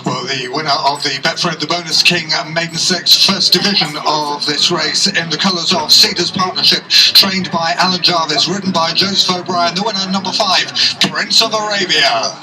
Well, the winner of the Betfred the Bonus King Maiden 6 First Division of this race in the colours of Cedars Partnership, trained by Alan Jarvis, ridden by Joseph O'Brien, the winner number 5, Prince of Arabia.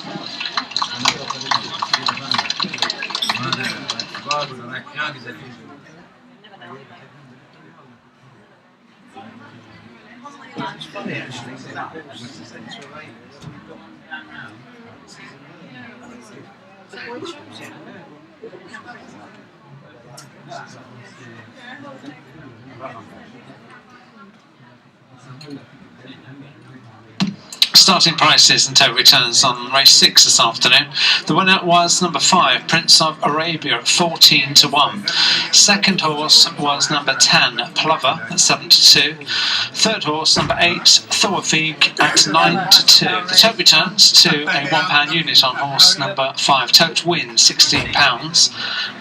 Starting prices and total returns on race 6 this afternoon. The winner was number 5, Prince of Arabia, at 14 to 1. Second horse was number 10, Plover, at 7 to 2. Third horse, number 8, Thorfig, at 9 to 2. The total returns to a £1 unit on horse number 5, Tote Win, £16.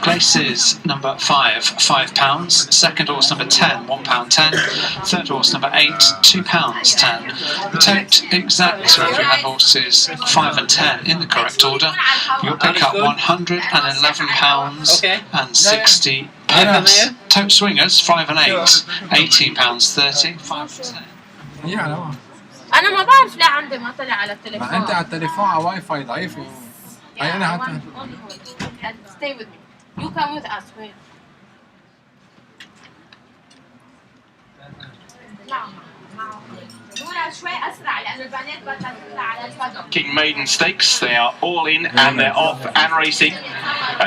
Places number 5, £5. Second horse number 10, £1.10. Third horse number 8, £2.10. The tote exact, so if you had horses 5 and 10 in the correct order, you'll pick up £111 and 60 pence. Tote swingers 5 and 8, £18.30. 5 and 10. أنا ما بعرف ليه عندي ما طلع على التليفون. ما أنت على التليفون على واي فاي ضعيف. أي أنا حتى. Stay with me. You come with us. Wait. King Maiden Stakes, they are all in and they're off and racing.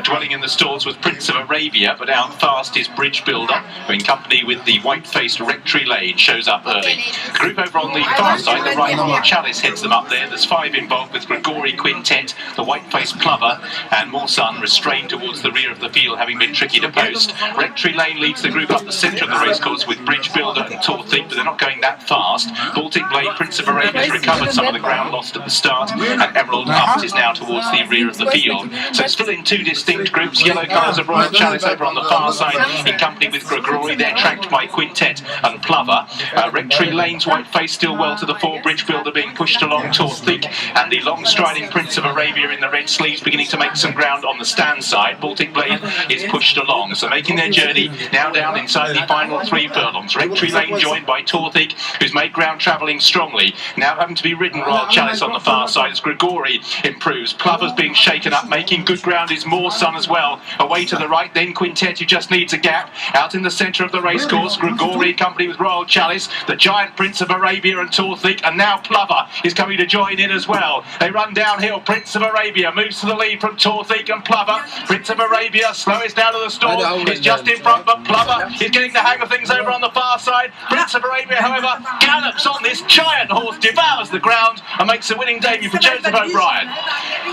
Dwelling in the stalls was Prince of Arabia, but out fast is Bridge Builder, who in company with the white-faced Rectory Lane shows up early. The group over on the far side, the right Royal Chalice heads them up there. There's 5 involved with Grigori Quintet, the white-faced Plover, and Morsun restrained towards the rear of the field, having been tricky to post. Rectory Lane leads the group up the centre of the racecourse with Bridge Builder and Torthig, but they're not going that fast. Baltic Blade, Prince of Arabia, has recovered some of the ground lost at the start, and Emerald Uft is now towards the rear of the field. So it's still in 2 distinct groups. Yellow colours of Royal Chalice over on the far side, in company with Grigori. They're tracked by Quintet and Plover. Rectory Lane's white face still well to the fore. Bridge Builder being pushed along Torthig, and the long striding Prince of Arabia in the red sleeves beginning to make some ground on the stand side. Baltic Blade is pushed along, so making their journey now down inside the final 3 furlongs. Rectory Lane joined by Torthig, who's made ground travelling strongly. Now having to be ridden Royal Chalice on the far side as Grigori improves. Plover's being shaken up, making good ground is Morsun as well. Away to the right then Quintet, who just needs a gap. Out in the centre of the racecourse, Grigori in company with Royal Chalice, the giant Prince of Arabia and Torthig, and now Plover is coming to join in as well. They run downhill. Prince of Arabia moves to the lead from Torthig and Plover. Prince of Arabia, slowest out of the stall, is just in front, but Plover is getting the hang of things over on the far side. Prince of Arabia, however, gallops on this giant horse, devours the ground, and makes the winning debut for Joseph O'Brien.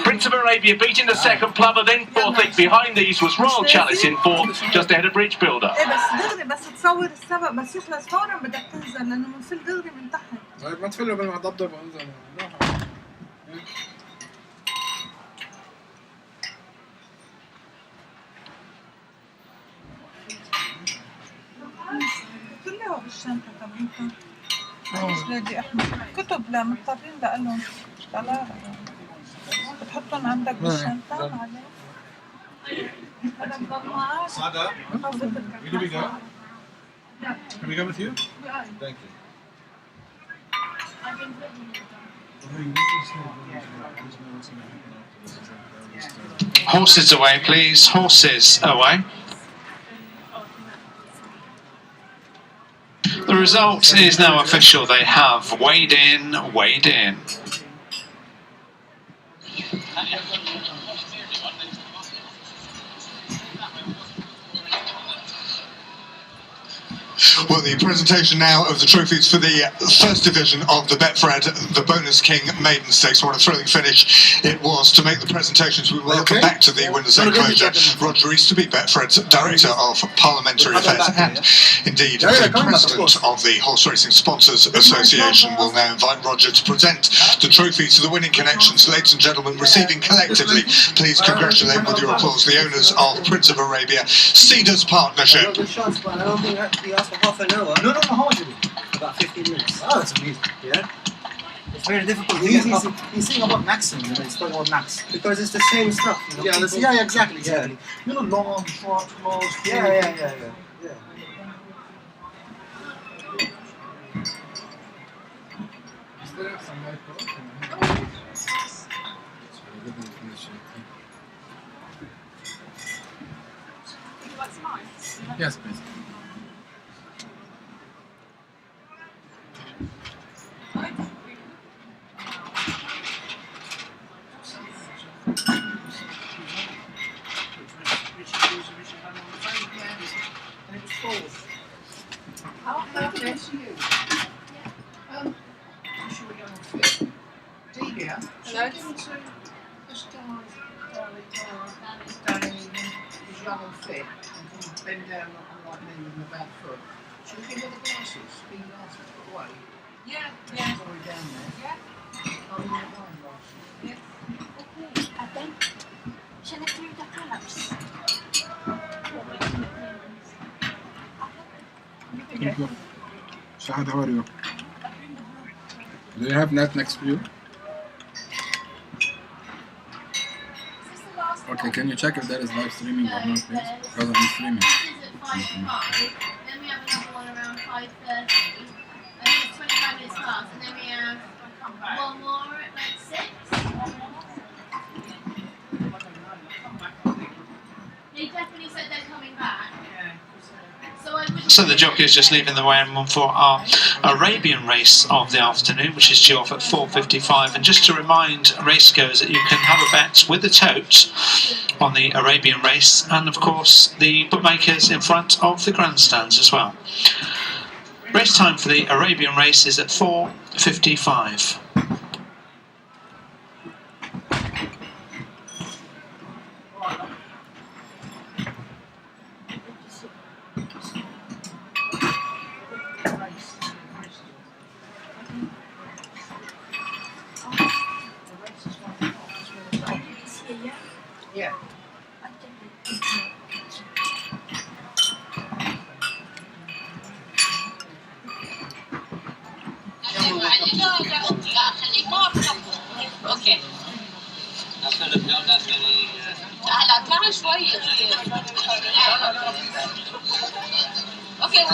Prince of Arabia beating the second, Plover, then fourth. Behind these was Royal Chalice in fourth, just ahead of Bridge Builder. ايه بس دغري بس تصور السبق بس يخلص فورا بدك تنزل لانه بنفل دغري من تحت. طيب ما تفله قبل ما اضبضب وانزل. كلها بالشنطة تبعيتهم. مش لاقي احمد كتب لمضطرين لقلهم لا بتحطهم عندك بالشنطة معلش. هذا بضل معك. Sada, where do we go? Can we go with you? Thank you. Horses away, please. Horses away. The result is now official. They have weighed in, weighed in. Well, the presentation now of the trophies for the first division of the Betfred, the Bonus King Maiden Stakes. What a thrilling finish it was to make the presentations. We welcome back to the winner's enclosure Roger Easterby, Betfred's Director of Parliamentary Affairs and indeed the President of the Horse Racing Sponsors Association. Will now invite Roger to present the trophy to the winning connections. Ladies and gentlemen, receiving collectively, please congratulate with your applause the owners of Prince of Arabia, Cedars Partnership. Half an hour. No, how much is it? About 15 minutes. Oh, that's amazing. Yeah. It's very difficult to He's get saying about maximum, he's talking about max. because it's the same stuff. You know? Yeah, exactly. You know, long, short, close. Yeah. Yes, please. Bend down like me with my bad foot. Should we give her the glasses? Be glasses put away. Yeah. Sorry, down there. Yeah. Oh, yeah, wine glasses. Yeah. Okay, I think. Shall I through the colours? Thank you. Shahad, how are you? Do you have net next to you? Okay, can you check if there is live streaming or not, please? Because I'm streaming. Then we have another one around 5:30. I think it's 25 minutes past, and then we have one more at like 6. They definitely said they're coming back. So the jockey is just leaving the weighing for our Arabian race of the afternoon, which is due off at 4:55. And just to remind racegoers that you can have a bet with the tote on the Arabian race, and of course the bookmakers in front of the grandstands as well. Race time for the Arabian race is at 4:55. Yeah. اوكي هلا اطلع شوي اوكي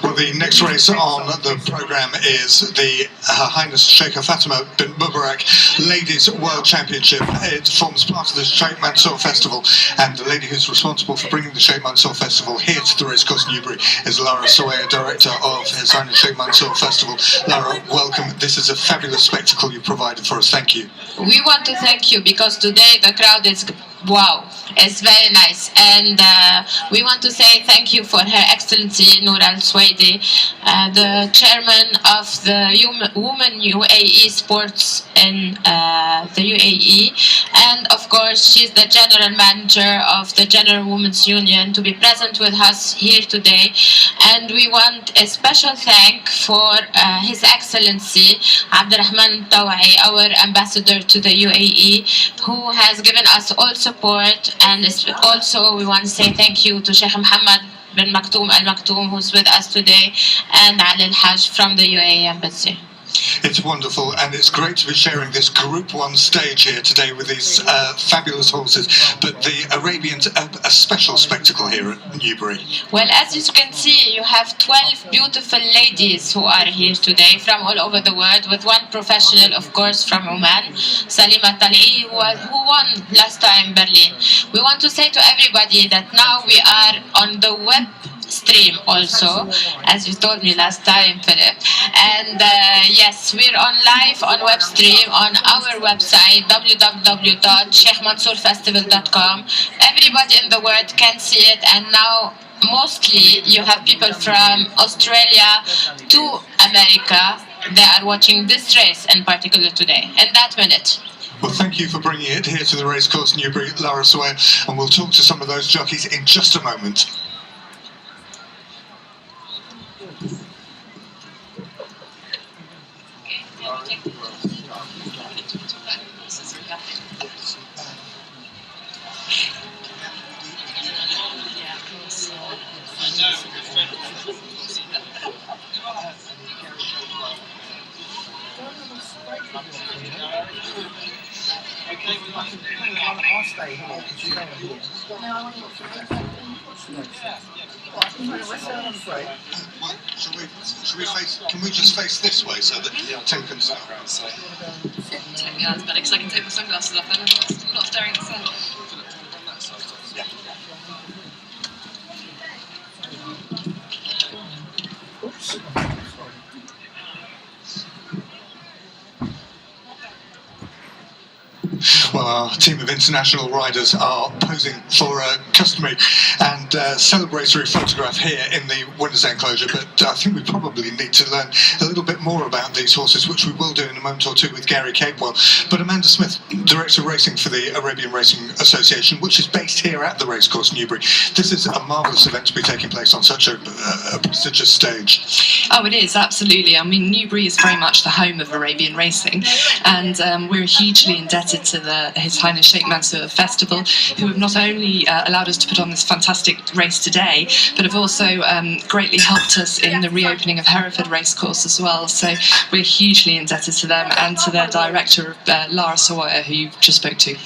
Well, the next race on the programme is the Her Highness Sheikha Fatima bin Mubarak Ladies World Championship. It forms part of the Sheikh Mansour Festival, and the lady who's responsible for bringing the Sheikh Mansour Festival here to the racecourse Newbury is Lara Soweya, Director of His Highness Sheikh Mansour Festival. Lara, welcome. This is a fabulous spectacle you provided for us. Thank you. We want to thank you because today the crowd is wow. It's very nice, and we want to say thank you for Her Excellency Noor Al Swaidi, the chairman of the Women UAE Sports in the UAE, and of course she's the general manager of the General Women's Union, to be present with us here today. And we want a special thank for His Excellency Abdurrahman Tawa'i, our ambassador to the UAE, who has given us all support. And also we want to say thank you to Sheikh Mohammed bin Maktoum Al Maktoum, who's with us today, and Ali Al Hajj from the UAE Embassy. It's wonderful, and it's great to be sharing this Group 1 stage here today with these fabulous horses. But the Arabians, a special spectacle here at Newbury. Well, as you can see, you have 12 beautiful ladies who are here today from all over the world, with one professional, of course, from Oman, Salima Tali, who won last time in Berlin. We want to say to everybody that now we are on the web stream also, as you told me last time, Philip. And yes, we're on live on web stream on our website www.sheikhmansourfestival.com. Everybody in the world can see it, and now mostly you have people from Australia to America. They are watching this race in particular today, in that minute. Well, thank you for bringing it here to the racecourse Newbury, Lara Sawyer, and we'll talk to some of those jockeys in just a moment. I'll stay here because you're going here. No, I want to watch the Should we face? Can we just face this way so that Tim can start? Yeah, it's better because I can take my sunglasses off and I'm not staring at the sun. Oops. Well, our team of international riders are posing for a customary and celebratory photograph here in the winner's enclosure, but I think we probably need to learn a little bit more about these horses, which we will do in a moment or two with Gary Capewell. But Amanda Smith, Director of Racing for the Arabian Racing Association, which is based here at the racecourse Newbury. This is a marvellous event to be taking place on such a prestigious stage. Oh, it is, absolutely. I mean, Newbury is very much the home of Arabian racing, and we're hugely indebted to His Highness Sheikh Mansour Festival, who have not only allowed us to put on this fantastic race today, but have also greatly helped us in the reopening of Hereford Racecourse as well. So we're hugely indebted to them and to their director, Lara Sawyer, who you just spoke to.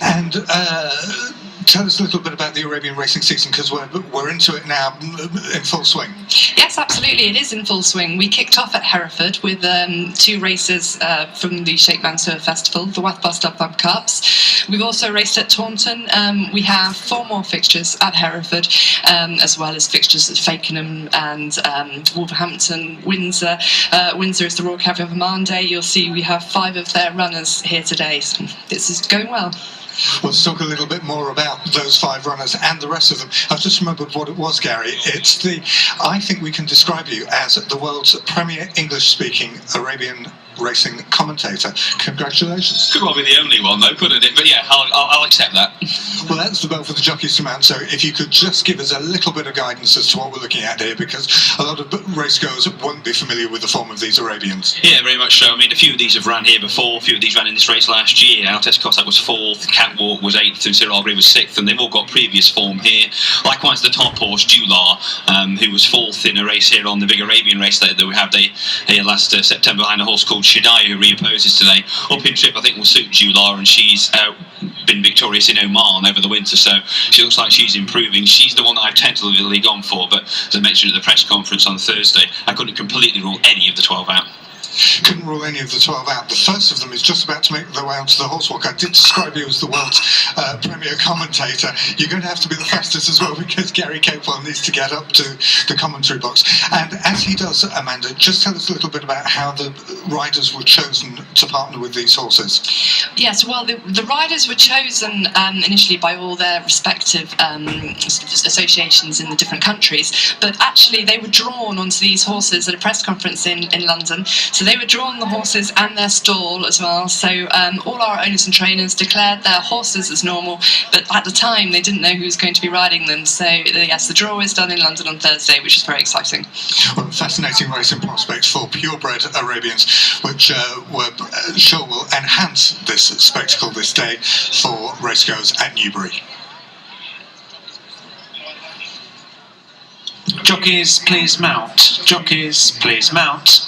And tell us a little bit about the Arabian racing season, because we're into it now in full swing. Yes, absolutely, it is in full swing. We kicked off at Hereford with 2 races from the Sheikh Mansour Festival, the Wathbast Bump Cups. We've also raced at Taunton. We have 4 more fixtures at Hereford, as well as fixtures at Fakenham and Wolverhampton, Windsor. Windsor is the Royal Cavalry of Armande. You'll see we have 5 of their runners here today. So this is going well. Well, let's talk a little bit more about those 5 runners and the rest of them. I've just remembered what it was, Gary. It's I think we can describe you as the world's premier English-speaking Arabian racing commentator. Congratulations. Could well be the only one, though, couldn't it? But yeah, I'll accept that. Well, that's the bell for the jockeys to mount, so if you could just give us a little bit of guidance as to what we're looking at here, because a lot of racegoers won't be familiar with the form of these Arabians. Yeah, very much so. I mean, a few of these have ran here before, a few of these ran in this race last year. Altesse Cossack was 4th, Catwalk was 8th, and Cyril Algray was 6th, and they've all got previous form here. Likewise, the top horse, Jular, who was 4th in a race here on the big Arabian race that we had here last September behind a horse called Shidai, who reopposes today. Up in trip, I think will suit Jular, and she's been victorious in Oman over the winter, so she looks like she's improving. She's the one that I've tentatively gone for, but as I mentioned at the press conference on Thursday, I couldn't completely rule any of the 12 out. Couldn't rule any of the 12 out. The first of them is just about to make their way onto the horsewalk. I did describe you as the world's premier commentator. You're going to have to be the fastest as well, because Gary Capewell needs to get up to the commentary box. And as he does, Amanda, just tell us a little bit about how the riders were chosen to partner with these horses. Yes, well, the riders were chosen initially by all their respective sort of associations in the different countries, but actually they were drawn onto these horses at a press conference in London. So they were drawn, the horses and their stall as well. So all our owners and trainers declared their horses as normal, but at the time they didn't know who was going to be riding them. So yes, the draw is done in London on Thursday, which is very exciting. Well, fascinating racing prospects for purebred Arabians, which we're sure will enhance this spectacle this day for racegoers at Newbury. Jockeys, please mount. Jockeys, please mount.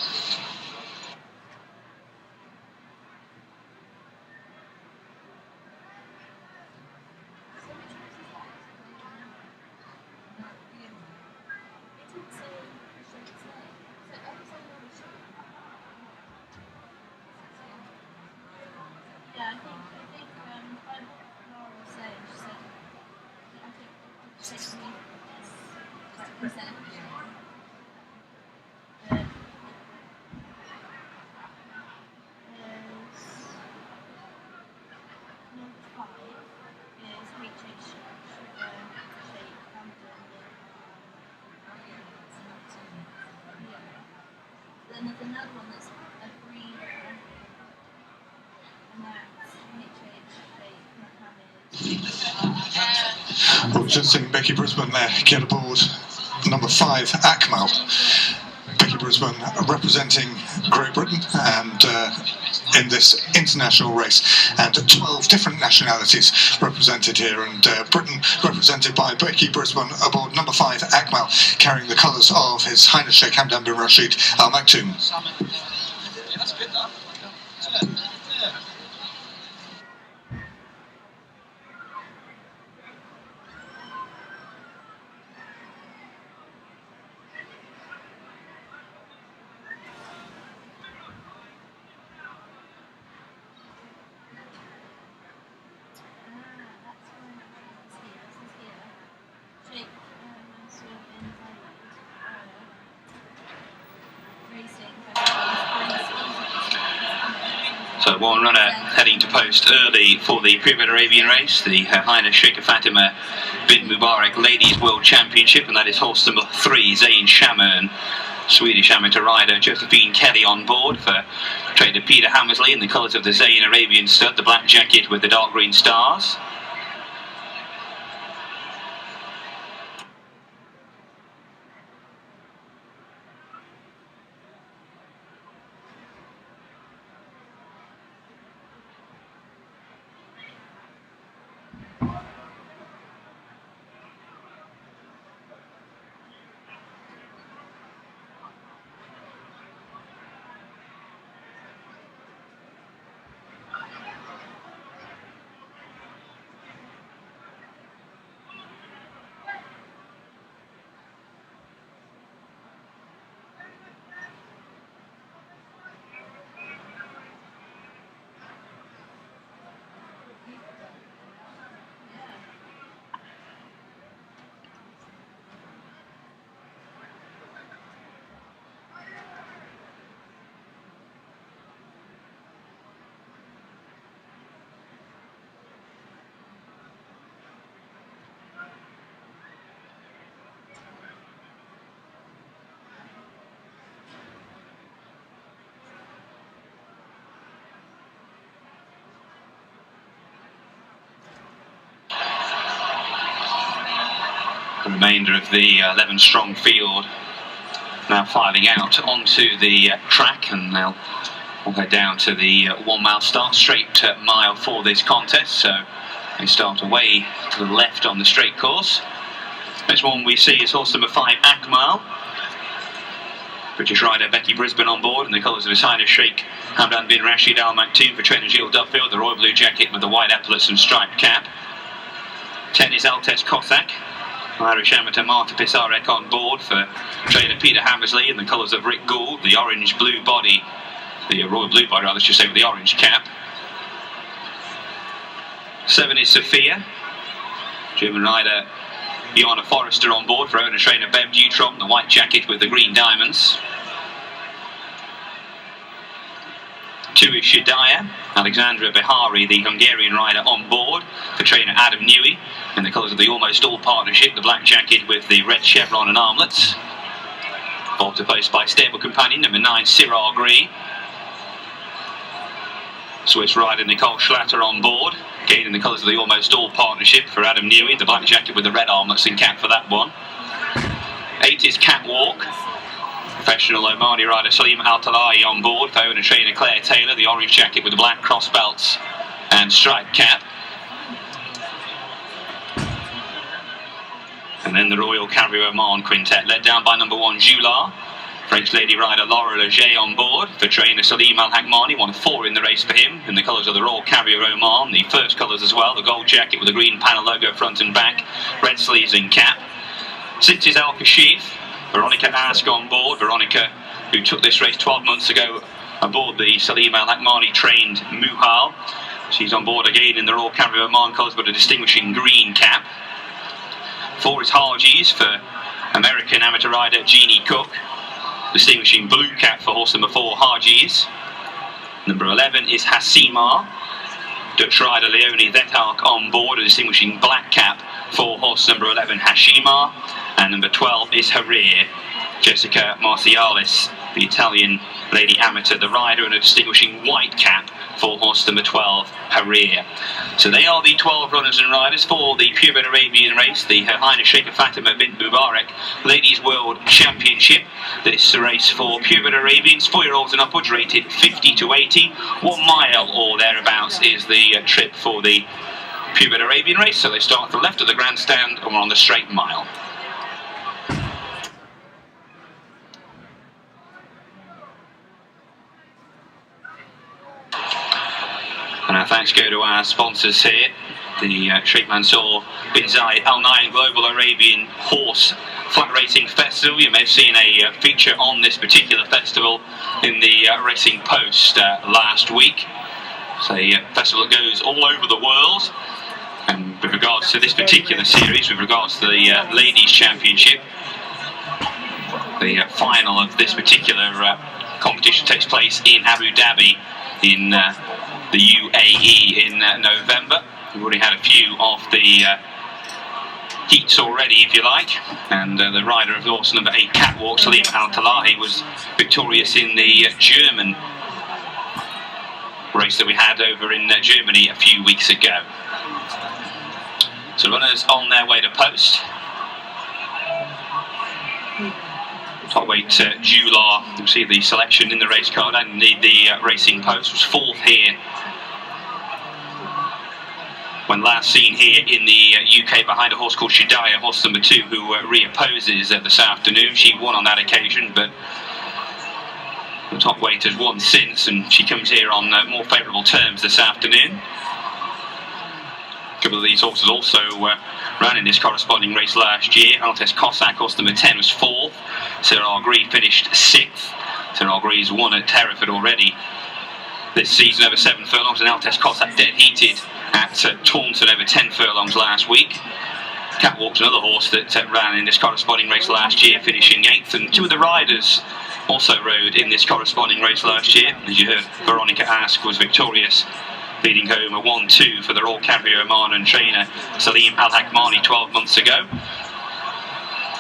Then there's another one that's a breeder, and that's Well, just seeing Becky Brisbane there get aboard number 5, Akmal. Becky Brisbane representing Great Britain and in this international race, and 12 different nationalities represented here, and Britain represented by Becky Brisbane aboard number 5, Akmal, carrying the colours of His Highness Sheikh Hamdan bin Rashid Al Maktoum. So one runner heading to post early for the Purebred Arabian race, the Her Highness Sheikh Fatima bin Mubarak Ladies World Championship, and that is horse number 3, Zayn Shaman. Swedish amateur rider Josephine Kelly on board for trainer Peter Hammersley in the colours of the Zayn Arabian stud, the black jacket with the dark green stars. The remainder of the 11-strong field now filing out onto the track, and they'll all go down to the 1 mile start, straight mile for this contest. So they start away to the left on the straight course. Next one we see is horse number 5, Akmal. British rider Becky Brisbane on board in the colours of His Highness Sheikh Hamdan bin Rashid Al Maktoum for trainer Gilles Duffield, the royal blue jacket with the white epaulets and striped cap. 10 is Altes Cossack. Irish amateur Marta Pisarek on board for trainer Peter Hammersley in the colours of Rick Gould, the orange-blue body The royal blue by rather, just say, with the orange cap. 7 is Sophia. German rider Jana Forrester on board for owner trainer Bev Dutron, the white jacket with the green diamonds. 2 is Shadaya. Alexandra Bihari, the Hungarian rider, on board for trainer Adam Newey in the colours of the Almost All partnership, the black jacket with the red chevron and armlets. Ball to post by stable companion number 9, Cyril Gree. Swiss rider Nicole Schlatter on board, again in the colours of the Almost All partnership for Adam Newey, the black jacket with the red armlets and cap for that one. 8 is Catwalk. Professional Omani rider Salim Al-Talahi on board for owner trainer Claire Taylor, the orange jacket with the black cross belts and striped cap. And then the Royal Carrier Oman quintet, led down by number 1 Jular. French lady rider Laura Leger on board for trainer Salim Al-Hakmani, 1 of 4 in the race for him, in the colours of the Royal Carrier Oman, the first colours as well, the gold jacket with the green panel logo front and back, red sleeves and cap. 6 is Al Kashif. Veronica Ask on board. Veronica, who took this race 12 months ago aboard the Salim Al-Hakmani trained Muhal. She's on board again in the Royal Carrier Oman colours but a distinguishing green cap. 4 is Harges for American amateur rider Jeannie Cook. Distinguishing blue cap for horse number 4 Harges. Number 11 is Hasima. Dutch rider Leonie Vethark on board, a distinguishing black cap for horse number 11 Hashima. And number 12 is Harir, Jessica Marcialis, the Italian lady amateur, the rider, and a distinguishing white cap for horse number 12 Harir. So they are the 12 runners and riders for the Purebred Arabian race, the Her Highness Sheikha Fatima bint Mubarak Ladies World Championship. This race for Purebred Arabians, 4-year-olds and upwards, rated 50 to 80. 1 mile or thereabouts is the trip for the Purebred Arabian race. So they start to the left of the grandstand and we're on the straight mile. And our thanks go to our sponsors here, the Sheikh Mansour bin Zayed Al Nahyan Global Arabian Horse Flat Racing Festival. You may have seen a feature on this particular festival in the Racing Post last week. It's a festival that goes all over the world. And with regards to this particular series, with regards to the Ladies Championship, the final of this particular competition takes place in Abu Dhabi in the UAE in November. We've already had a few of the heats already, if you like, and the rider of horse number 8 Catwalk, Salim Al-Talahi, was victorious in the German race that we had over in Germany a few weeks ago. So runners on their way to post. Top weight Jular, you'll see the selection in the race card and indeed the Racing Post, was 4th here when last seen here in the UK behind a horse called Shadaya, horse number 2, who reopposes this afternoon. She won on that occasion, but the top weight has won since, and she comes here on more favourable terms this afternoon. A couple of these horses also ran in this corresponding race last year. Altes Cossack, horse number 10, was 4th. Cyril Gree finished 6th. Cyril Gree's won at Hereford already this season over 7 furlongs, and Altes Cossack dead heated at Taunton over 10 furlongs last week. Catwalk's another horse that ran in this corresponding race last year, finishing 8th, and 2 of the riders also rode in this corresponding race last year. As you heard, Veronica Ask was victorious, leading home a 1-2 for the Royal Carrier Oman and trainer Salim Al-Hakmani 12 months ago.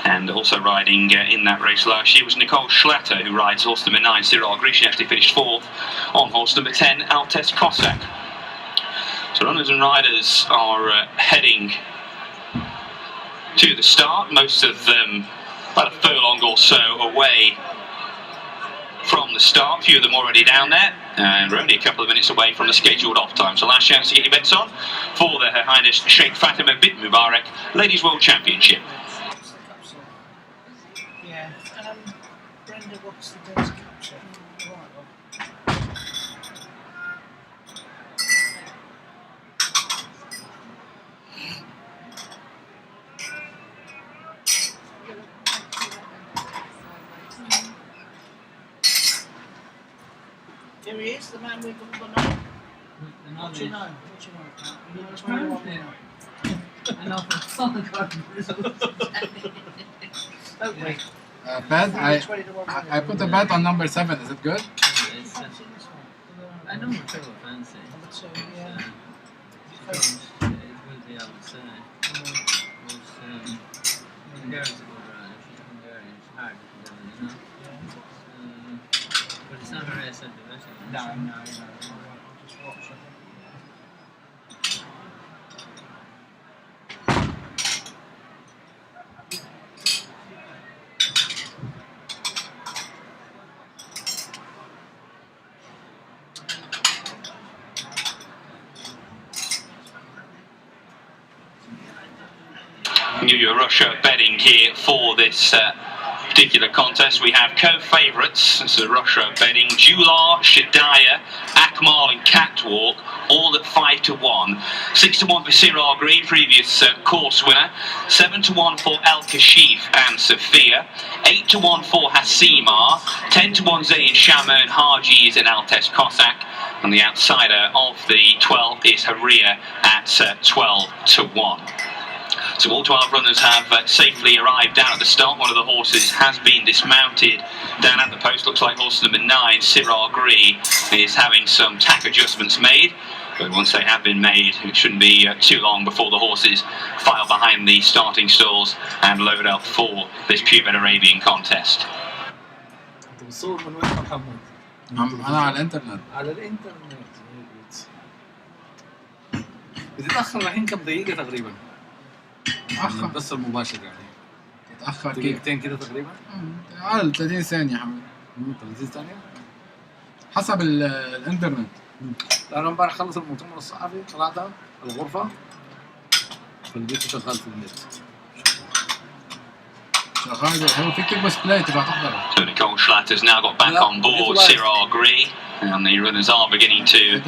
And also riding in that race last year was Nicole Schlatter, who rides horse number 9 Cyril Gree. She actually finished 4th on horse number 10 Altes Cossack. So runners and riders are heading to the start, most of them about a furlong or so away from the start. A few of them already down there, and we're only a couple of minutes away from the scheduled off time. So last chance to get your bets on for the Her Highness Sheikh Fatima bint Mubarak Ladies World Championship. Yeah, Brenda, what's the best capture? Here he is, the man with the name. What's your name? What's your name? Don't we? Bet, I put a bet on number 7. Is it good? I don't feel fancy. Number 2, yeah. It will be, I would say. Hungarian's a good run. Hungarian, it's hard to do, you know? But it's not a race at the best. No. I'll just watch it. Give you a rush of betting here for this particular contest. We have co-favourites. It's a rush of betting. Jular, Shadaya, Akmal and Catwalk, all at 5 to 1. 6 to 1 for Sirar Green, previous course winner. 7 to 1 for El Kashif and Sophia. 8 to 1 for Hasimar. 10 to 1 Zayn Shaman, Harjis and Altes Cossack. And the outsider of the 12 is Haria at 12 to 1. So all 12 runners have safely arrived down at the start. One of the horses has been dismounted down at the post. Looks like horse number 9, Sirar Green, is having some tack adjustments made. But once they have been made, it shouldn't be too long before the horses file behind the starting stalls and load up for this Purebred Arabian contest. بتصور من وين محمد؟ أنا على الإنترنت. على الإنترنت. بتتأخر الحين كم دقيقة تقريبا؟ تأخر بس المباشر يعني. تأخر كيف؟ دقيقتين كده تقريبا؟ أقل 30 ثانية حمد. 30 ثانية؟ حسب الإنترنت. أنا امبارح خلص المؤتمر الصحفي طلعت على الغرفة فالبيت شغال في النت. شغال هو فيك تلبس بلاي تبع تحضره. So Nicole Schlatt has now got back on board Sirar Green, and the runners are beginning to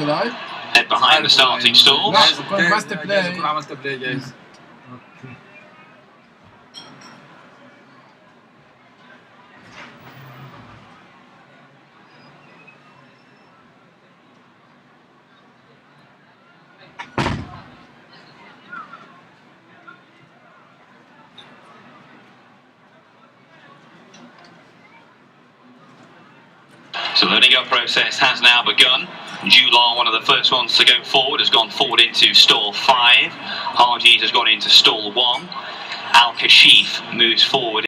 head behind the starting stalls. بس بلاي. عملت بلاي جاهز. So the loading up process has now begun. Jular, one of the first ones to go forward, has gone forward into stall 5. Harjis has gone into stall 1. Al Kashif moves forward